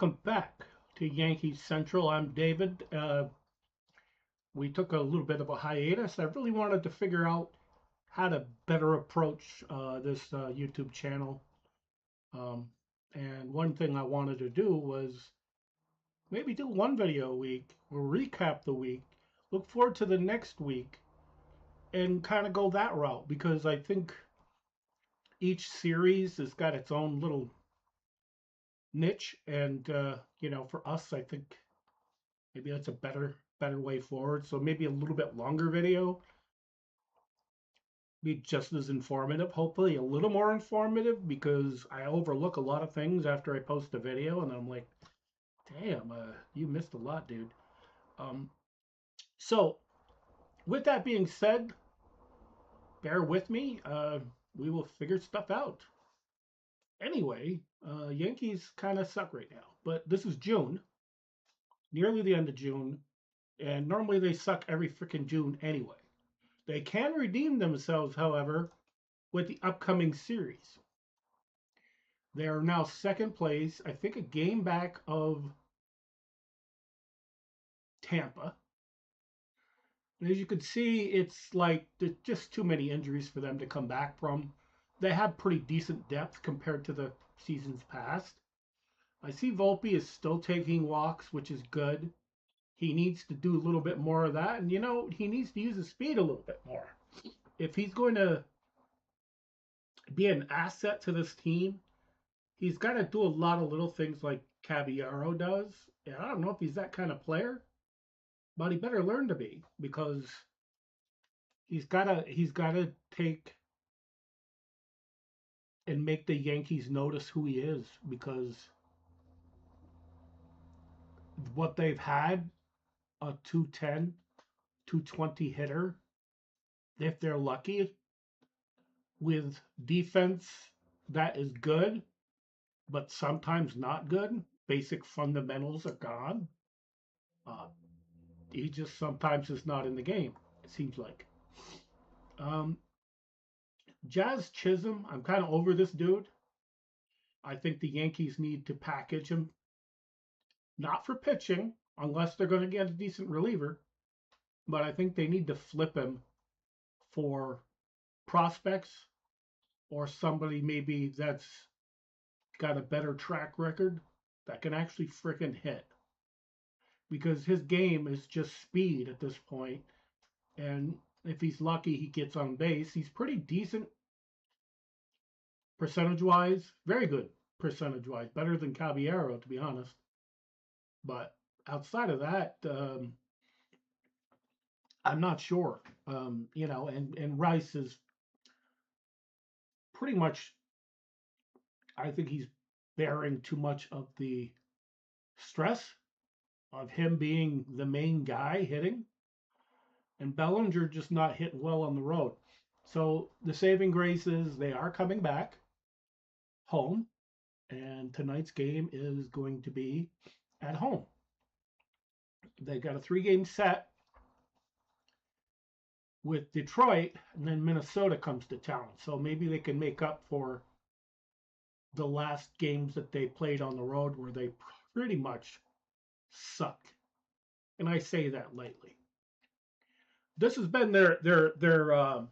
welcome back to Yankee Central. I'm David. We took a little bit of a hiatus. I really wanted to figure out how to better approach this YouTube channel. Um, and one thing I wanted to do was maybe do one video a week, or recap the week, look forward to the next week, and kind of go that route because I think each series has got its own little niche, and for us, I think maybe that's a better way forward. So maybe a little bit longer video, be just as informative, hopefully a little more informative, because I overlook a lot of things after I post a video, and I'm like, damn, you missed a lot, dude. Um, so with that being said, bear with me. We will figure stuff out. Anyway, Yankees kind of suck right now, but this is June, nearly the end of June, and normally they suck every freaking June anyway. They can redeem themselves, however, with the upcoming series. They are now second place, I think a game back of Tampa. And as you can see, it's like there's just too many injuries for them to come back from. They have pretty decent depth compared to the seasons past. I see Volpe is still taking walks, which is good. He needs to do a little bit more of that, and he needs to use his speed a little bit more. If he's going to be an asset to this team, he's got to do a lot of little things like Caballero does. And I don't know if he's that kind of player, but he better learn to be, because he's gotta take and make the Yankees notice who he is, because what they've had, a 210, 220 hitter, if they're lucky, with defense that is good, but sometimes not good. Basic fundamentals are gone. He just sometimes is not in the game, it seems like. Jazz Chisholm, I'm kind of over this dude. I think the Yankees need to package him, not for pitching, unless they're going to get a decent reliever, but I think they need to flip him for prospects or somebody maybe that's got a better track record that can actually frickin' hit. Because his game is just speed at this point, and if he's lucky, he gets on base. He's pretty decent percentage-wise, very good percentage-wise, better than Caballero, to be honest. But outside of that, I'm not sure. And Rice is pretty much, I think he's bearing too much of the stress of him being the main guy hitting, and Bellinger just not hitting well on the road. So the saving grace is they are coming back home, and tonight's game is going to be at home. They got a 3-game set with Detroit, and then Minnesota comes to town. So maybe they can make up for the last games that they played on the road where they pretty much sucked. And I say that lightly. This has been their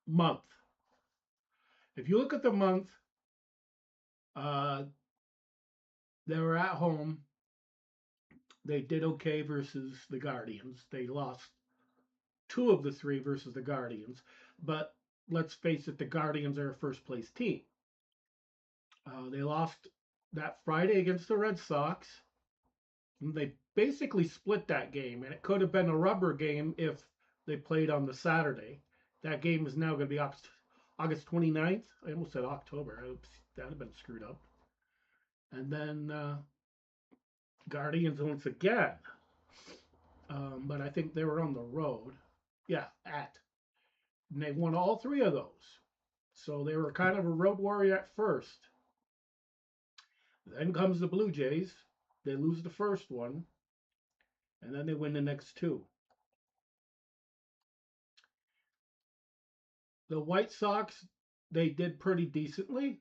month. If you look at the month, they were at home. They did okay versus the Guardians. They lost 2 of the 3 versus the Guardians. But let's face it, the Guardians are a first-place team. They lost that Friday against the Red Sox. And they basically split that game, and it could have been a rubber game if they played on the Saturday. That game is now going to be August 29th. I almost said October. That would have been screwed up. And then Guardians once again. But I think they were on the road. Yeah, and they won all 3 of those. So they were kind of a road warrior at first. Then comes the Blue Jays. They lose the first one, and then they win the next 2. The White Sox, they did pretty decently.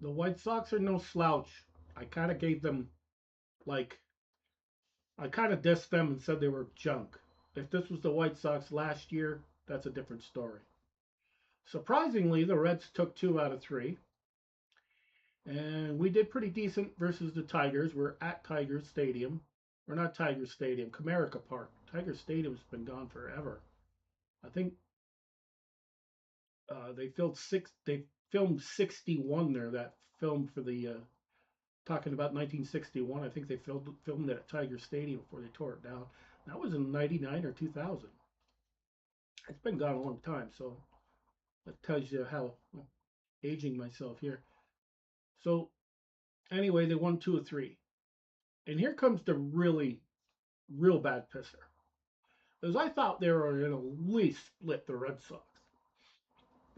The White Sox are no slouch. I kind of gave them, like, I kind of dissed them and said they were junk. If this was the White Sox last year, that's a different story. Surprisingly, the Reds took 2 out of 3, and we did pretty decent versus the Tigers. We're at Tiger Stadium. We're not Tiger Stadium, Comerica Park. Tiger Stadium's been gone forever. I think they filmed 61 there. That film for the talking about 1961. I think they filmed it at Tiger Stadium before they tore it down. That was in '99 or 2000. It's been gone a long time, so that tells you how I'm aging myself here. So anyway, they won 2 of 3, and here comes the real bad pisser. Because I thought they were going to at least split the Red Sox,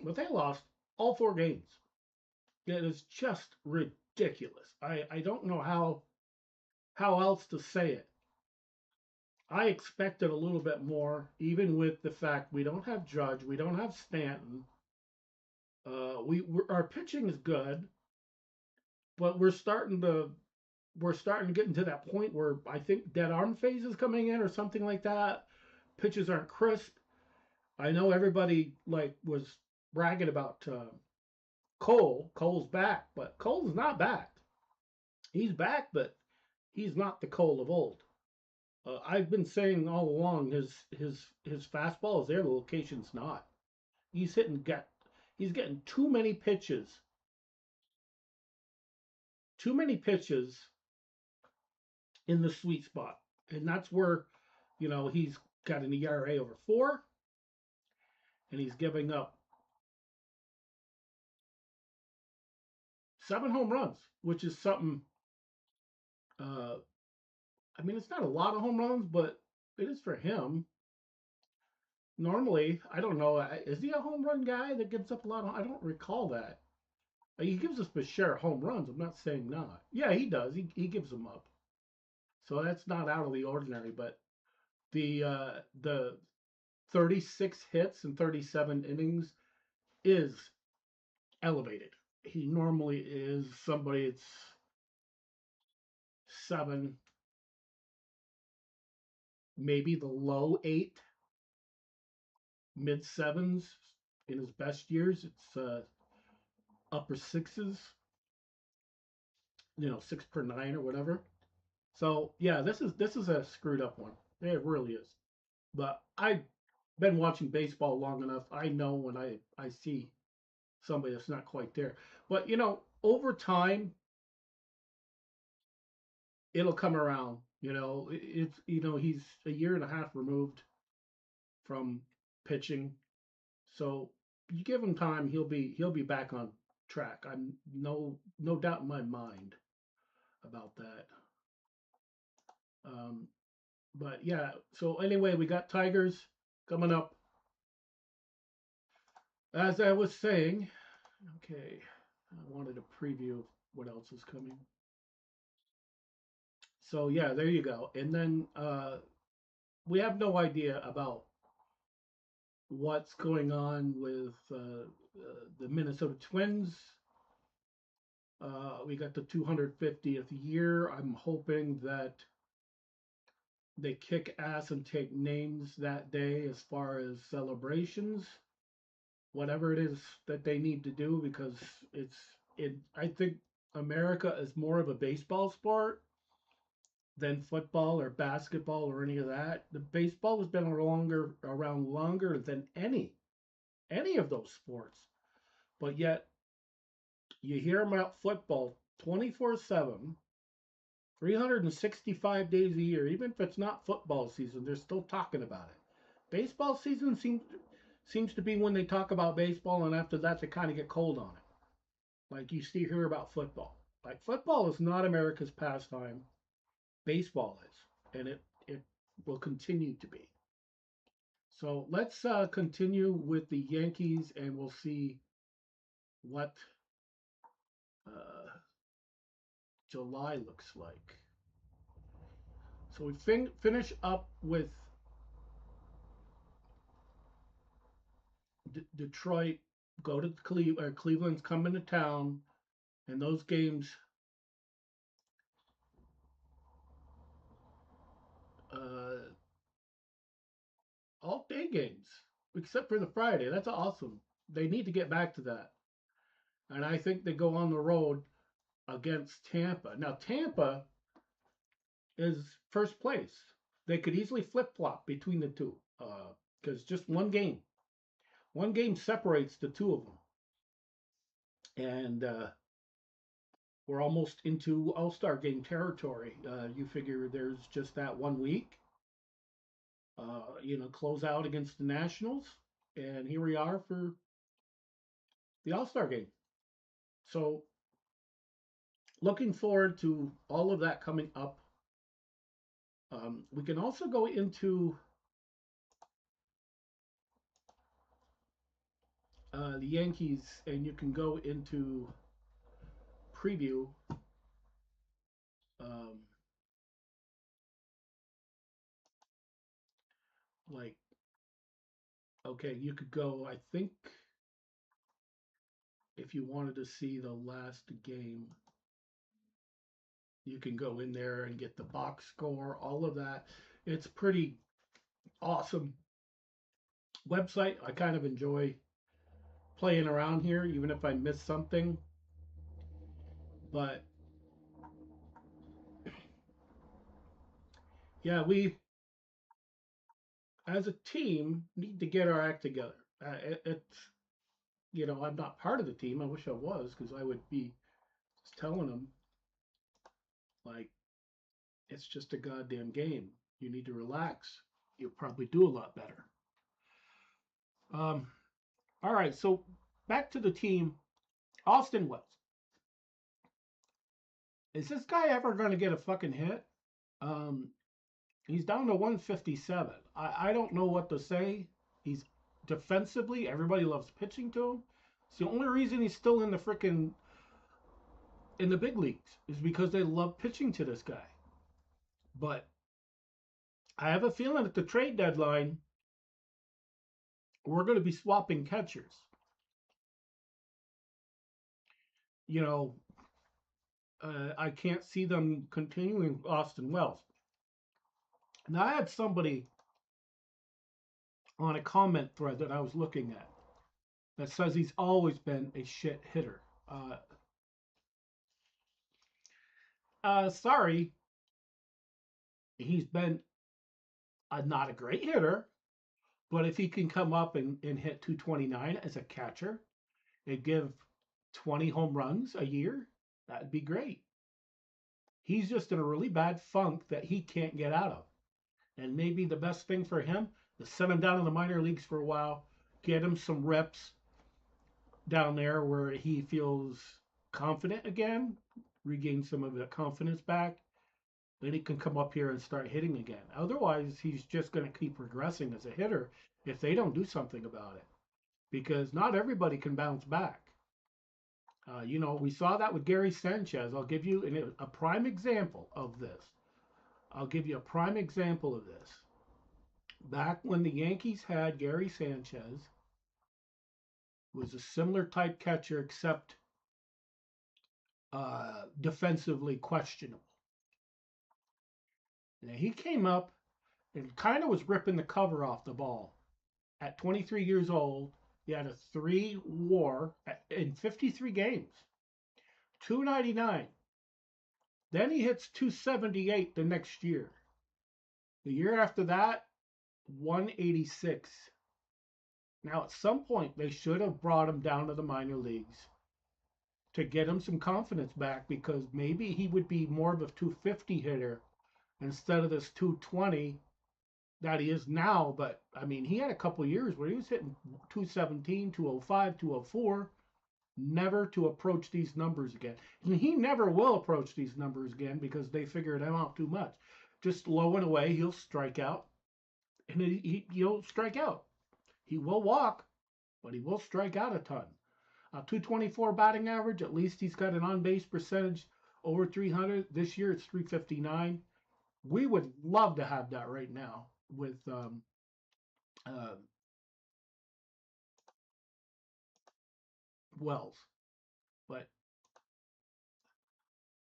but they lost all 4 games. It is just ridiculous. I don't know how else to say it. I expected a little bit more, even with the fact we don't have Judge, we don't have Stanton. Our pitching is good, but we're starting to get into that point where I think dead arm phase is coming in or something like that. Pitches aren't crisp. I know everybody was bragging about Cole. Cole's back, but Cole's not back. He's back, but he's not the Cole of old. I've been saying all along his fastball is there, the location's not. He's he's getting too many pitches in the sweet spot, and that's where he's got an ERA over 4, and he's giving up 7 home runs, which is something. Uh, I mean, it's not a lot of home runs, but it is for him. Normally, I don't know. Is he a home run guy that gives up a lot of? I don't recall that. He gives us a share of home runs. I'm not saying not. Yeah, he does. He gives them up. So that's not out of the ordinary. But the 36 hits and 37 innings is elevated. He normally is somebody. It's 7, maybe the low 8, mid 7s. In his best years, it's upper 6s, 6 per 9 or whatever. So yeah, this is a screwed up one. It really is. But I've been watching baseball long enough. I know when I see somebody that's not quite there. But over time, it'll come around. He's a year and a half removed from pitching, so you give him time, he'll be back on track. I'm no doubt in my mind about that. Um, but yeah, so anyway, we got Tigers coming up. As I was saying, okay, I wanted a preview of what else is coming. So yeah, there you go. And then we have no idea about what's going on with the Minnesota Twins. We got the 250th year. I'm hoping that they kick ass and take names that day as far as celebrations, whatever it is that they need to do, because I think America is more of a baseball sport than football or basketball or any of that. The baseball has been around longer than any of those sports, but yet you hear about football 24/7, 365 days a year. Even if it's not football season, they're still talking about it. Baseball season seems to be when they talk about baseball, and after that they kind of get cold on it. Like you still hear about football. Like football is not America's pastime. Baseball is, and it will continue to be. So let's continue with the Yankees, and we'll see what uh, July looks like. So we finish up with Detroit. Go to Cleveland's coming to town. And those games, uh, all day games, except for the Friday. That's awesome. They need to get back to that. And I think they go on the road against Tampa. Now, Tampa is first place. They could easily flip flop between the two because just one game. One game separates the two of them. And we're almost into All-Star game territory. You figure there's just that 1 week, close out against the Nationals, and here we are for the All-Star game. So, looking forward to all of that coming up. We can also go into the Yankees, and you can go into preview. Um, like, okay, you could go, I think, if you wanted to see the last game, you can go in there and get the box score, all of that. It's pretty awesome website. I kind of enjoy playing around here, even if I miss something. But yeah, we as a team need to get our act together. I'm not part of the team. I wish I was because I would be telling them like it's just a goddamn game. You need to relax. You'll probably do a lot better. Um, all right, so back to the team. Austin Wells. Is this guy ever going to get a fucking hit? Um, he's down to 157. I don't know what to say. He's defensively, everybody loves pitching to him. It's the only reason he's still in the freaking in the big leagues is because they love pitching to this guy. But I have a feeling at the trade deadline, we're going to be swapping catchers. You know, I can't see them continuing Austin Wells. Now, I had somebody on a comment thread that I was looking at that says he's always been a shit hitter. Sorry, he's been not a great hitter, but if he can come up and hit 229 as a catcher and give 20 home runs a year, that'd be great. He's just in a really bad funk that he can't get out of. And maybe the best thing for him is send him down in the minor leagues for a while, get him some reps down there where he feels confident again, regain some of that confidence back. Then he can come up here and start hitting again. Otherwise, he's just going to keep regressing as a hitter if they don't do something about it. Because not everybody can bounce back. We saw that with Gary Sanchez. I'll give you a prime example of this. I'll give you a prime example of this. Back when the Yankees had Gary Sanchez, was a similar type catcher, except defensively questionable. Now, he came up and kind of was ripping the cover off the ball. At 23 years old, he had a 3 WAR in 53 games, 299. Then he hits 278 the next year. The year after that, 186. Now, at some point, they should have brought him down to the minor leagues to get him some confidence back because maybe he would be more of a 250 hitter instead of this 220 that he is now. But, I mean, he had a couple years where he was hitting 217, 205, 204, never to approach these numbers again. And he never will approach these numbers again because they figured him out too much. Just low and away, he'll strike out. And he'll strike out. He will walk, but he will strike out a ton. 224 batting average, at least he's got an on-base percentage over 300. This year it's 359. We would love to have that right now with Wells. But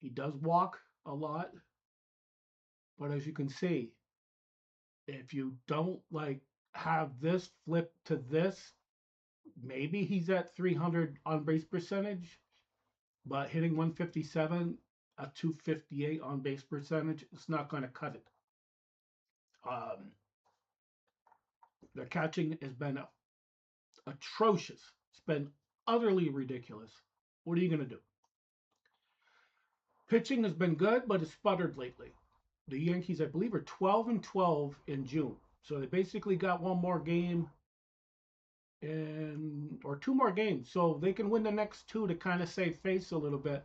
He does walk a lot, but as you can see, if you don't like have this flip to this, maybe he's at 300 on base percentage, but hitting 157 a 258 on base percentage, it's not going to cut it. The catching has been atrocious. It's been utterly ridiculous. What are you going to do? Pitching has been good, but it's sputtered lately. The Yankees, I believe, are 12-12 in June. So they basically got one more game or two more games. So they can win the next two to kind of save face a little bit.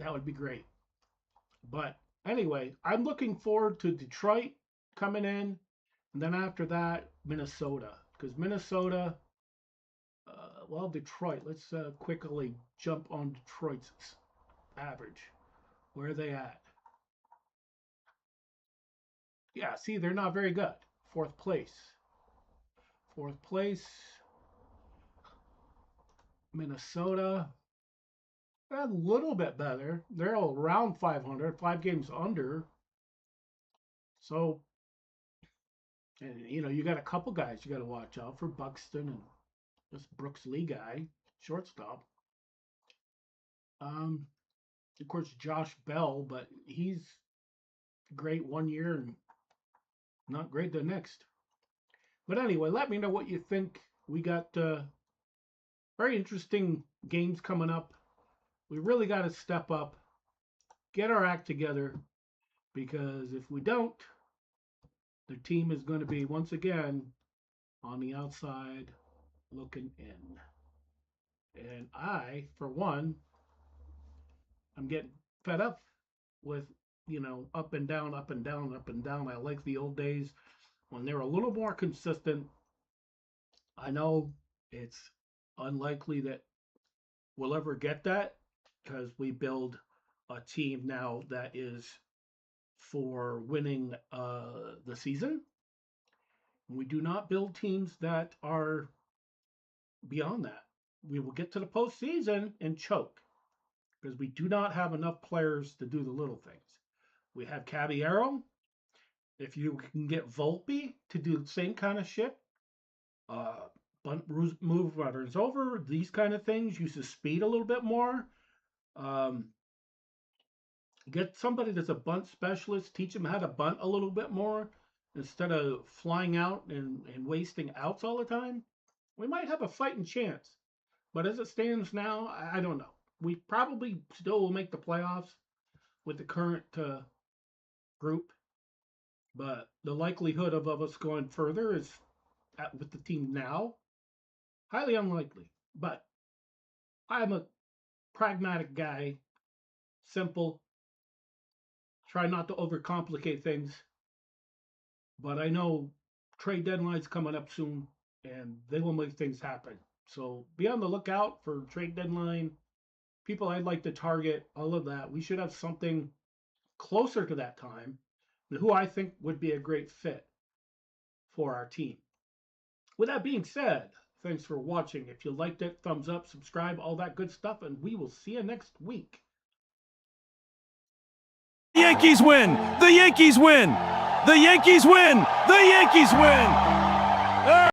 That would be great. But anyway, I'm looking forward to Detroit coming in. And then after that, Minnesota. Because Minnesota, Detroit. Let's quickly jump on Detroit's average. Where are they at? Yeah, see, they're not very good. Fourth place. Minnesota. A little bit better. They're around 500, 5 games under. So, and you got a couple guys you got to watch out for. Buxton and this Brooks Lee guy, shortstop. Of course, Josh Bell, but he's great one year and not great the next. But anyway, let me know what you think. We got very interesting games coming up. We really got to step up, get our act together, because if we don't, the team is going to be once again on the outside looking in. And I, for one, I'm getting fed up with, up and down, up and down, up and down. I like the old days when they were a little more consistent. I know it's unlikely that we'll ever get that because we build a team now that is for winning the season. We do not build teams that are beyond that. We will get to the postseason and choke because we do not have enough players to do the little things. We have Caballero. If you can get Volpe to do the same kind of shit, move runners over, these kind of things, use the speed a little bit more. Get somebody that's a bunt specialist, teach them how to bunt a little bit more instead of flying out and wasting outs all the time. We might have a fighting chance. But as it stands now, I don't know. We probably still will make the playoffs with the current group. But the likelihood of us going further is, with the team now, highly unlikely. But I'm a pragmatic guy, simple, try not to overcomplicate things. But I know trade deadline's coming up soon, and they will make things happen. So be on the lookout for trade deadline, people I'd like to target, all of that. We should have something closer to that time, who I think would be a great fit for our team. With that being said, thanks for watching. If you liked it, thumbs up, subscribe, all that good stuff, and we will see you next week. The Yankees win! The Yankees win! The Yankees win! The Yankees win!